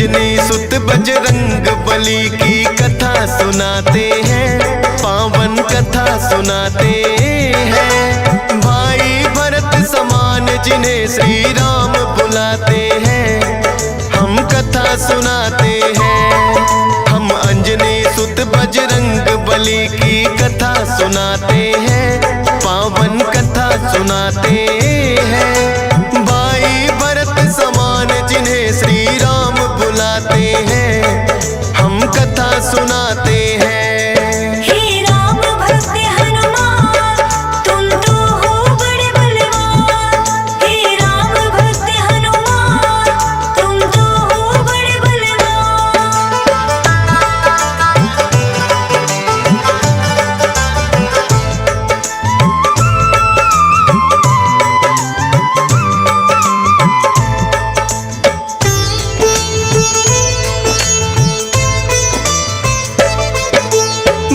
अंजनी सुत बजरंग बली की कथा सुनाते हैं, पावन कथा सुनाते हैं। भाई भरत समान जिन्हें श्री राम बुलाते हैं, हम कथा सुनाते हैं। हम अंजनी सुत बजरंग बली की कथा सुनाते हैं, पावन कथा सुनाते हैं। भाई भरत समान जिन्हें श्री राम बुलाते हैं, हम कथा सुनाते हैं। हे राम भक्त हनुमान, तुम तो हो बड़े बलवान। हे राम भक्त हनुमान, तुम तो हो बड़े बलवान।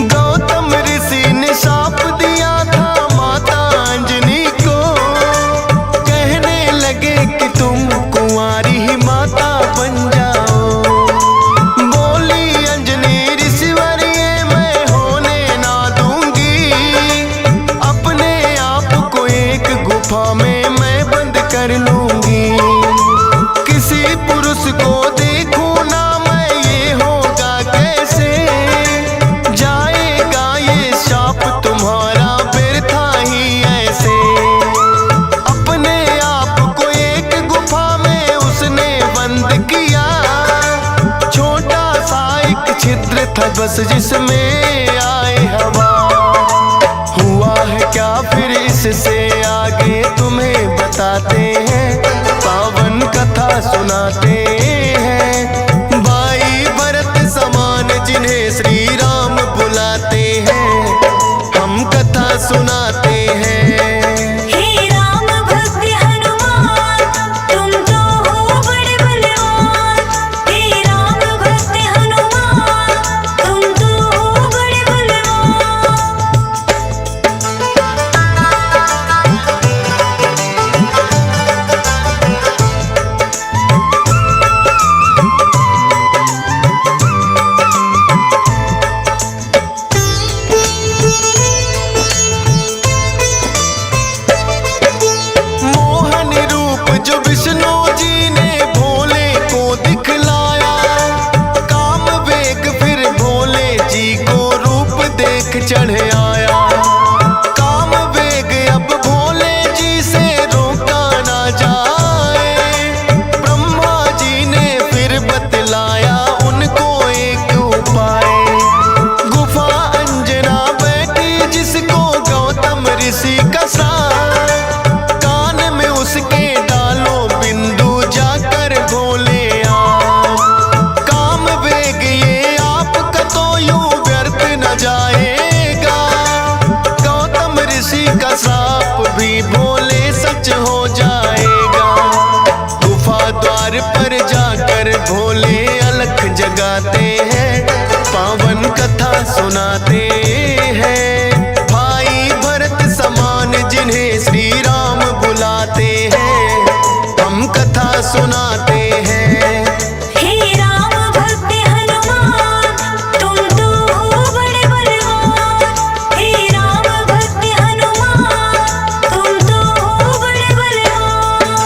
गौतम ऋषि ने शाप दिया था माता अंजनी को, कहने लगे कि तुम कुंवारी ही माता बन जाओ। बोली अंजनी ऋषिवर ये मैं होने ना दूंगी, अपने आप को एक गुफा में मैं बंद कर लूंगी। किसी पुरुष को देखूं ना मैं, ये होगा कैसे? जाएगा ये शाप तुम्हारा व्यर्था ही ऐसे। अपने आप को एक गुफा में उसने बंद किया, छोटा सा एक छिद्र था बस जिसमें आए हवा। हुआ है क्या फिर इससे आगे तुम्हें बताते हैं, पावन कथा सुनाते हैं। भाई भरत समान जिन्हें श्री राम बुलाते हैं, हम कथा सुनाते हैं। हे राम भक्त हनुमान, तुम तो हो बड़े बलवान। हे राम भक्त हनुमान, तुम तो हो बड़े बलवान। मोहन रूप जो विष्णु जी ने भोले को दिखलाया, काम वेग फिर भोले जी को रूप देख चढ़ आया। काम वेग अब भोले जी से रोका ना जाए, ब्रह्मा जी ने फिर बतलाया उनको एक उपाय। गुफा अंजना बैठी जिसको गौतम ऋषि का साथ, कान में उसके डालो बिंदु जाकर भोले आप। काम वेग ये आपका तो यूं व्यर्थ न जाएगा, गौतम ऋषि का श्राप भी भोले सच हो जाएगा। गुफा द्वार पर जाकर भोले अलख जगाते हैं, पावन कथा सुनाते हैं। भाई भरत समान जिन्हें श्री राम बुलाते हैं, हम कथा सुनाते हैं। हे राम भक्त हनुमान, तुम तो हो बड़े बलवान। हे राम भक्त हनुमान, तुम तो हो बड़े बलवान।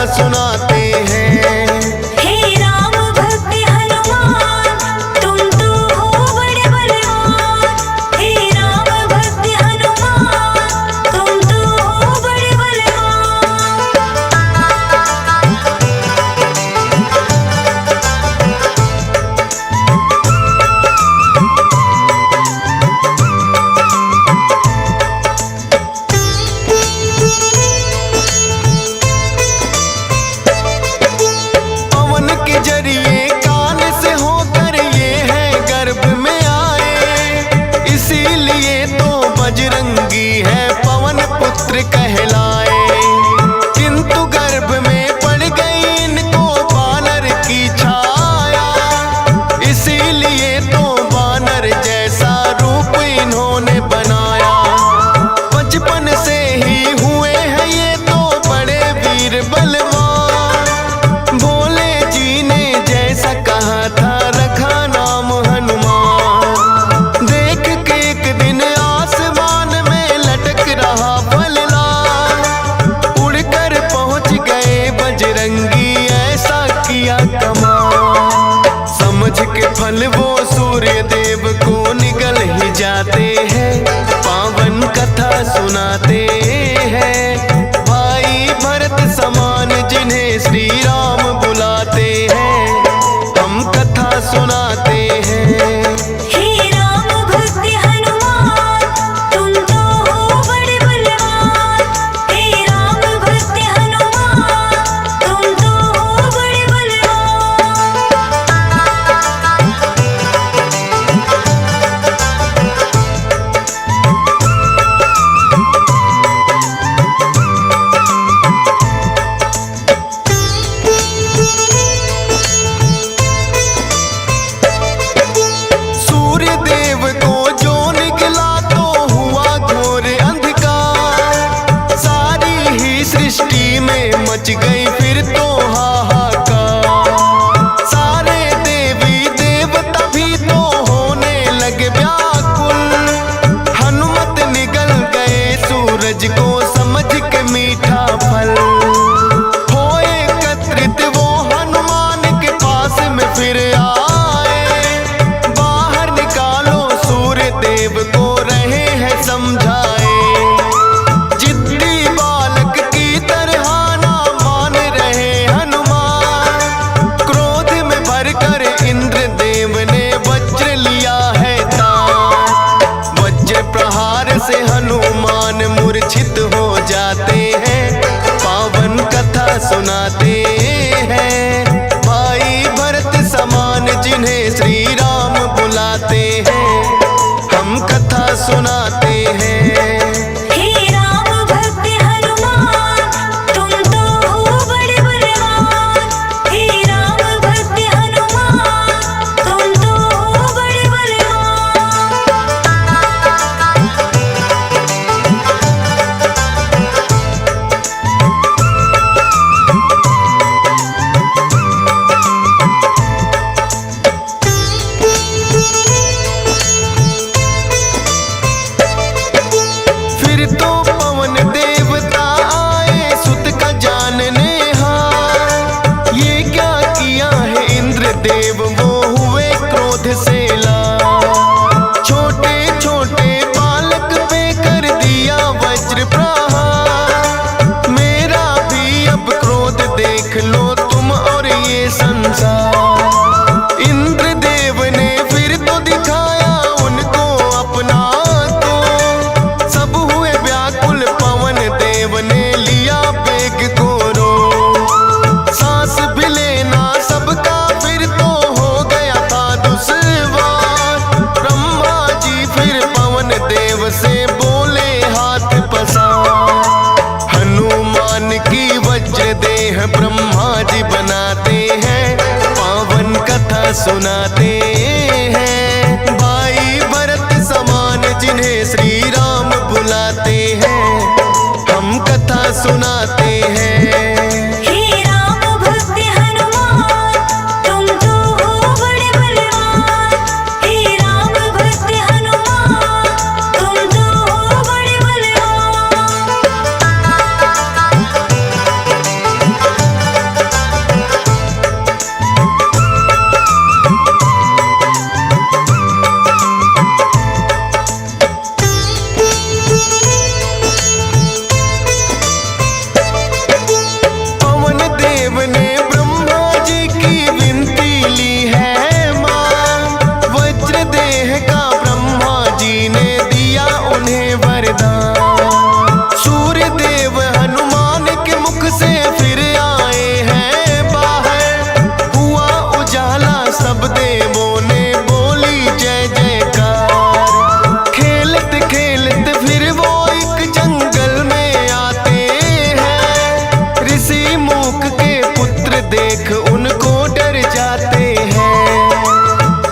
सुनाते हैं। हे राम भक्त हनुमान तुम तो हो बड़े बलवान। हे राम भक्त हनुमान तुम तो हो बड़े बलवान। पवन के जरिए कान से होकर ये है गर्भ में आए, इसीलिए तो बजरंगी है पवन पुत्र कहलाए। किंतु गर्भ में पड़ गई इनको वानर की छाया, इसीलिए तो वानर जैसा रूप इन्होंने बनाया। बचपन से ही हुए हैं ये तो बड़े वीर बलवान, भोले जी ने जैसा कहा था रखा नाम हनुमान। देख के एक दिन आसमान में लटक रहा फलदार, उड़कर पहुंच गए बजरंगी ऐसा किया कमाल। समझ के फल वो सूर्य देव को निगल ही जाते हैं, पावन कथा सुनाते हैं। भाई भरत समान जिन्हें श्री राम बुलाते हैं, हम कथा सुनाते हैं। हे राम भक्त हनुमान तुम तो हो बड़े बलवान। हे राम भक्त हनुमान तुम तो हो बड़े बलवान। सूर्य देव को जो निकला तो हुआ घोर अंधकार, सारी ही सृष्टि में मच गई फिर तो हाहाकार। सारे देवी देवता भी तो होने लगे व्याकुल, हनुमत निगल गए सूरज को समझ के मीठा फल। हो एकत्रित वो हनुमान के पास में फिर आए, बाहर निकालो सूर्य देव को रहे हैं समझाए। जिद्दी बालक की तरह ना मान रहे हनुमान, क्रोध में भरकर इंद्र देव ने वज्र लिया है तान। वज्र प्रहार से हनुमान मूर्छित हो जाते हैं, पावन कथा सुनाते हैं। भाई भरत समान जिन्हें श्री राम बुलाते हैं, हम कथा सुनाते हैं। हे राम भक्त हनुमान तुम तो हो बड़े बलवान। हे राम भक्त हनुमान तुम तो हो बड़े बलवान। फिर तो पवन देवता आए सुत का जानने हार, ये क्या किया है इंद्र देव वो हुए क्रोध से लाल। छोटे छोटे बालक पे कर दिया वज्र प्रहार, मेरा भी अब क्रोध देख लो तुम और ये संसार। इंद्र देव ने फिर तो दिखाया उनको अपना तो, सब हुए व्याकुल पवन देव ने लिया बेग को रो। सांस भी लेना सबका फिर तो हो गया था दुश्वार। ब्रह्मा जी फिर पवन देव से बोले हाथ पसार। हनुमान की वज्र देह ब्रह्मा जी बनाते हैं, पावन कथा सुनाते हैं। भाई भरत समान जिन्हें श्री राम बुलाते हैं, हम कथा सुनाते हैं। हे राम भक्त हनुमान तुम तो हो बड़े बलवान। हे राम भक्त हनुमान तुम तो हो बड़े बलवान। के पुत्र देख उनको डर जाते हैं।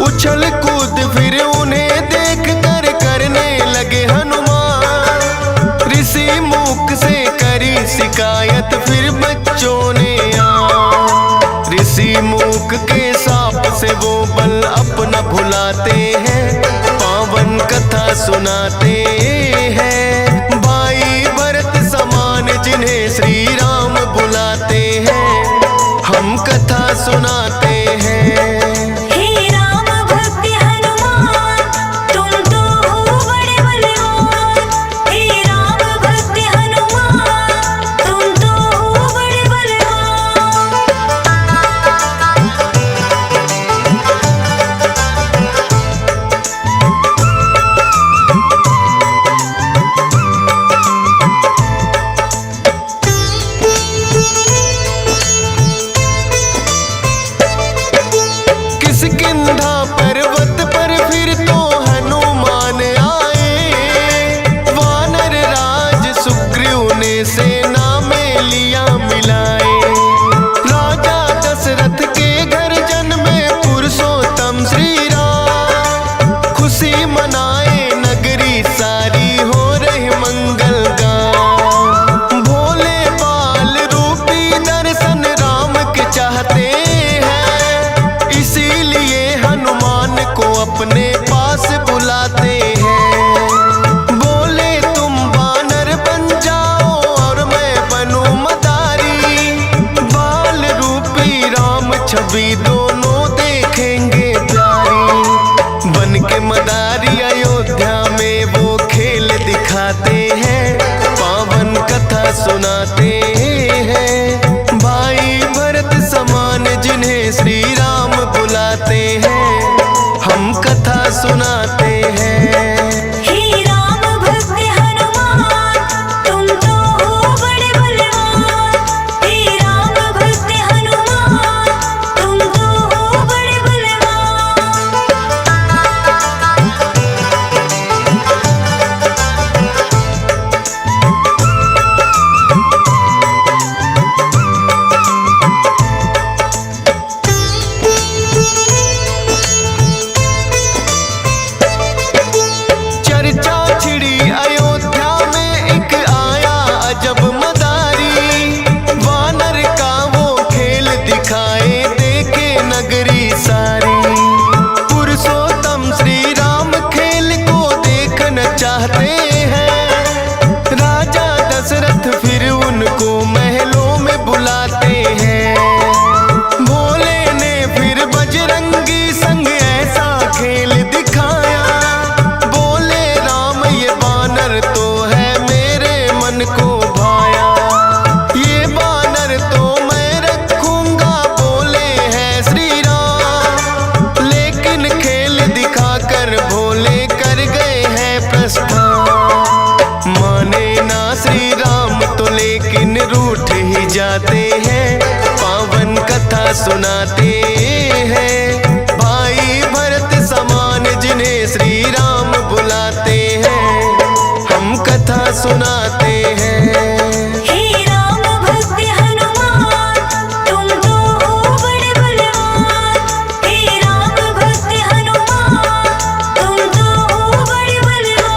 उछल कूद फिर उन्हें देख कर करने लगे हनुमान। ऋषि मूक से करी शिकायत फिर बच्चों ने ऋषि मूक के साप से वो बल अपना भुलाते हैं, पावन कथा सुनाते हैं। भाई भरत समान जिन्हें श्री राम बुलाते हैं, हम कथा सुनाते हैं। हे राम भक्त हनुमान तुम तो हो बड़े बलवान। हे राम भक्त हनुमान तुम तो हो बड़े बलवान। किष्किंधा पर्वत पर फिर तो हनुमान आए। वानर राज सुग्रीव ने सेना में लिया मिलाए। राजा दशरथ के घर जन्मे पुरुषोत्तम श्री राम। खुशी मनाए नगरी सारी हो रही मंगल गान। भोले बाल रूपी दर्शन राम के चाहते हैं, इसीलिए हनुमान को अपने पास बुलाते हैं। बोले तुम वानर बन जाओ और मैं बनूं मदारी। बाल रूपी राम छवि दोनों देखेंगे प्यारी। बन के मदारी अयोध्या में वो खेल दिखाते हैं, पावन कथा सुनाते हैं। भाई भरत समान जिन्हें श्री राम बुलाते हैं, हम कथा सुनाते हैं। हे राम भक्त हनुमान तुम तो हो बड़े बलवान। हे राम भक्त हनुमान तुम तो हो बड़े बलवान। चर्चा छिड़ी अयोध्या में एक आया अजब मदारी। वानर का वो खेल दिखाए देखे नगरी सारी। पुरुषोत्तम श्री राम खेल को देखना चाहते हैं। राजा दशरथ फिर उनको महलों में बुलाते हैं। भोले ने फिर बजरंगी संग ऐसा खेल दिखाया। बोले राम ये बानर तो है मेरे मन को भाया। ये बानर तो मैं रखूंगा बोले हैं श्री राम। लेकिन खेल दिखाकर भोले कर गए हैं प्रस्थान। माने ना श्री राम तो लेकिन रूठ ही जाते हैं, पावन कथा सुनाते हैं। भाई भरत समान जिन्हें श्री राम बुलाते हैं, हम कथा सुनाते हैं। हे राम भक्त हनुमान तुम तो हो बड़े बलवान। हे राम भक्त हनुमान तुम तो हो बड़े बलवान।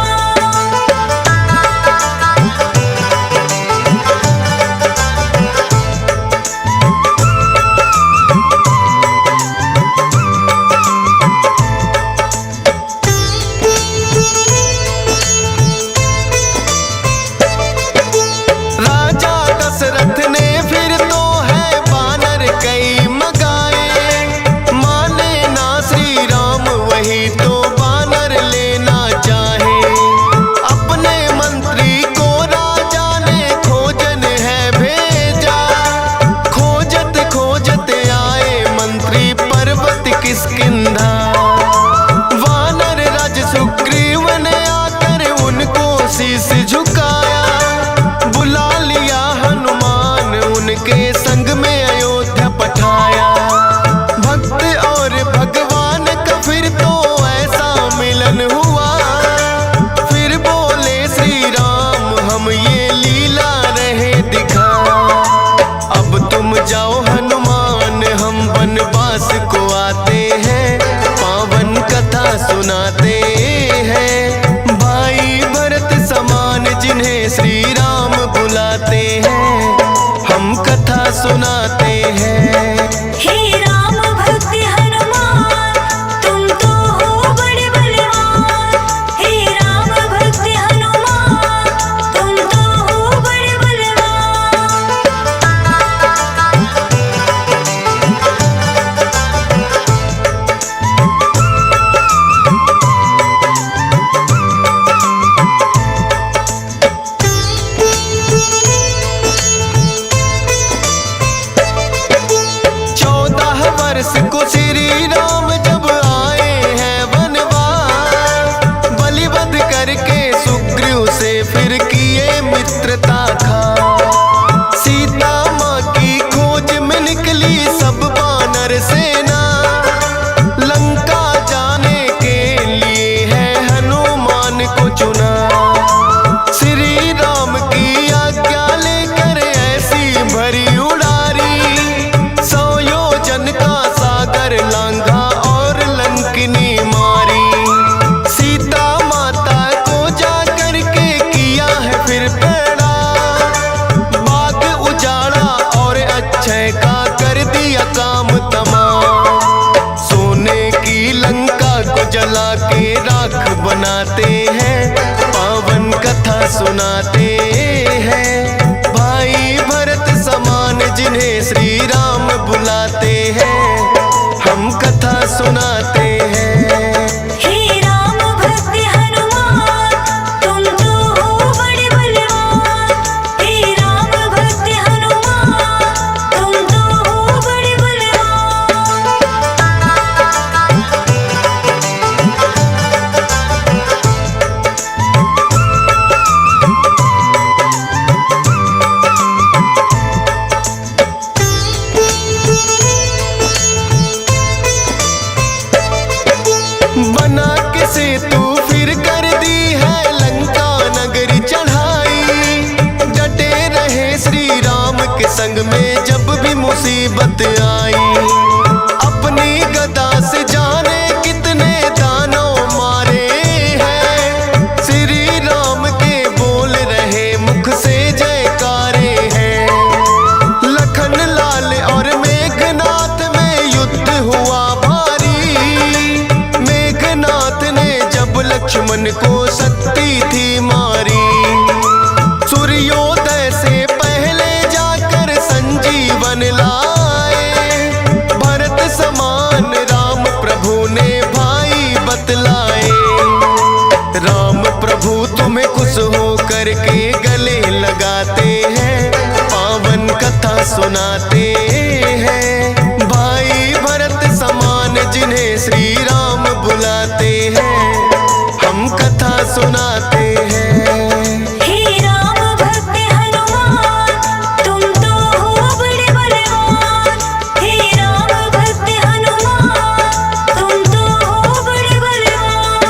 राजा दशरथ ने फिर तो है बानर कई मगाए। माने ना श्री राम वही तो बानर लेना चाहे। अपने मंत्री को राजा ने खोजन है भेजा। खोजत खोजत आए मंत्री पर्वत किष्किंधा। वानर राज सुग्रीव ने आकर उनको शीश झुकाया। बुला लिया हनुमान उनके संग में अयोध्या पठाया। भक्त और भगवान का फिर तो ऐसा मिलन हुआ। फिर बोले श्री राम हम ये लीला रहे दिखा। अब तुम जा जाओ हनुमान, हम वनवास को आते हैं, पावन कथा सुनाते हैं। भाई भरत समान जिन्हें श्री राम बुलाते हैं, हम कथा सुनाते हैं। हे राम भक्त हनुमान, तुम तो हो बड़े बलवान। हे राम भक्त हनुमान, तुम तो हो बड़े बलवान। वर्ष को श्री राम जब आए हैं वनवास, बलिवध करके सुग्रीव से फिर किए मित्रता खा। सीता माँ की खोज में निकली सब वानर सेना, लंका जाने के लिए है हनुमान को चुना। श्री राम की आज्ञा लेकर ऐसी भरी उड़ारी, का सागर लांघा और लंकिनी मारी। सीता माता को जाकर के किया है फिर पैड़ा, बाग उजाड़ा और अक्षय का कर दिया काम तमाम। सोने की लंका को जला के राख बनाते हैं, पावन कथा सुनाते हैं। भाई भरत समान जिन्हें श्री राम बुलाते हैं, हम कथा सुनाते हैं। हे राम भक्त हनुमान, तुम तो हो बड़े बलवान। हे राम भक्त हनुमान, तुम तो हो बड़े बलवान। बना के सेतु फिर कर दी है लंका नगरी चढ़ाई। डटे रहे श्री राम के संग में जब भी मुसीबत आई। अपनी गदा से जाने कितने दानव मारे हैं, श्री राम के बोल रहे मुख से जयकारे हैं। लखन लाल और मेघनाथ में युद्ध हुआ भारी, मेघनाथ ने जब लक्ष्मण को शक्ति थी मारी। सूर्योदय से पहले जाकर संजीवन लाए, भरत समान राम प्रभु ने भाई बतलाए। राम प्रभु तुम्हें खुश हो करके गले लगाते हैं, पावन कथा सुनाते हैं। भाई भरत समान जिन्हें श्री राम बुलाते हैं, हम कथा सुनाते हैं। हे राम भक्त हनुमान, तुम तो हो बड़े बलवान। हे राम भक्त हनुमान, तुम तो हो बड़े बलवान।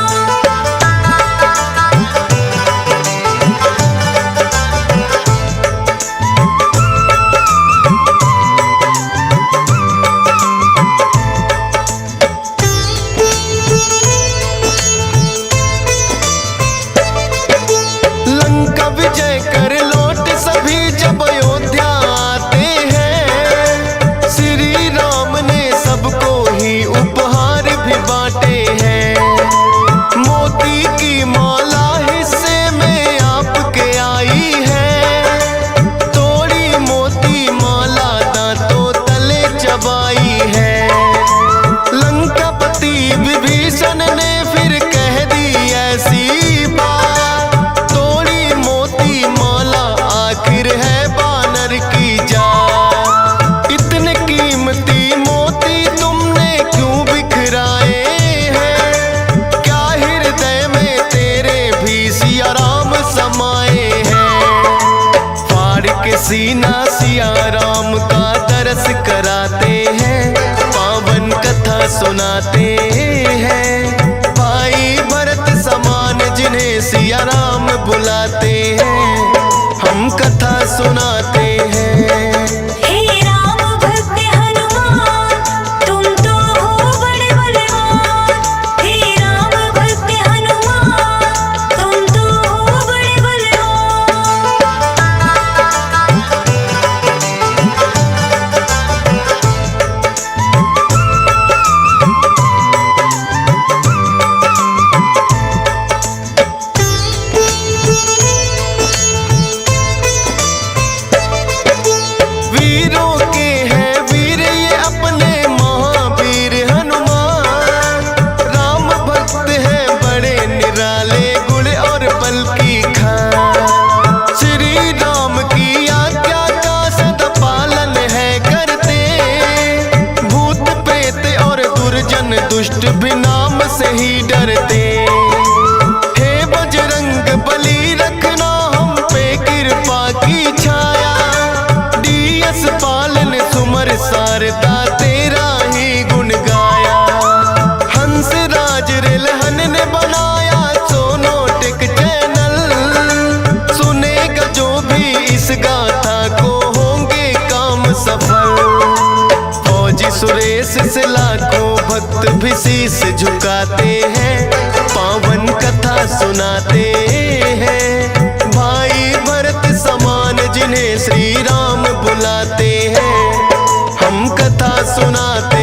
लंका विजय कर लौट सभी जब अयोध्या आते हैं, श्री राम ने सबको ही उपहार भी बांटे हैं। मोती की माला हिस्से में आपके आई है, तोड़ी मोती माला दांतों तले चबाई है। लंकापति विभीषण ने फिर कह दी ऐसी बात, तोड़ी मोती माला आखिर है बानर की जात। इतने कीमती मोती तुमने क्यों बिखराए हैं, क्या हृदय में तेरे भी सिया राम समाए हैं। फाड़ के सीना सिया राम का दरस कराते हैं, पावन कथा सुनाते हैं। भाई भरत समान जिन्हें सिया राम बुलाते हैं, हम कथा सुनाते हैं। हे राम भी नाम से ही डरते। हे बजरंग बली रखना हम पे कृपा की छाया, डीएस पालन सुमर सारदा तेरा ही गुण गाया। हंस राज रिलहन ने बनाया सोनोटेक चैनल, सुनेगा जो भी इस गाथा को होंगे काम सफल। फौजी सुरेश से लाखों भक्त भी शीश झुकाते हैं, पावन कथा सुनाते हैं। भाई भरत समान जिन्हें श्री राम बुलाते हैं, हम कथा सुनाते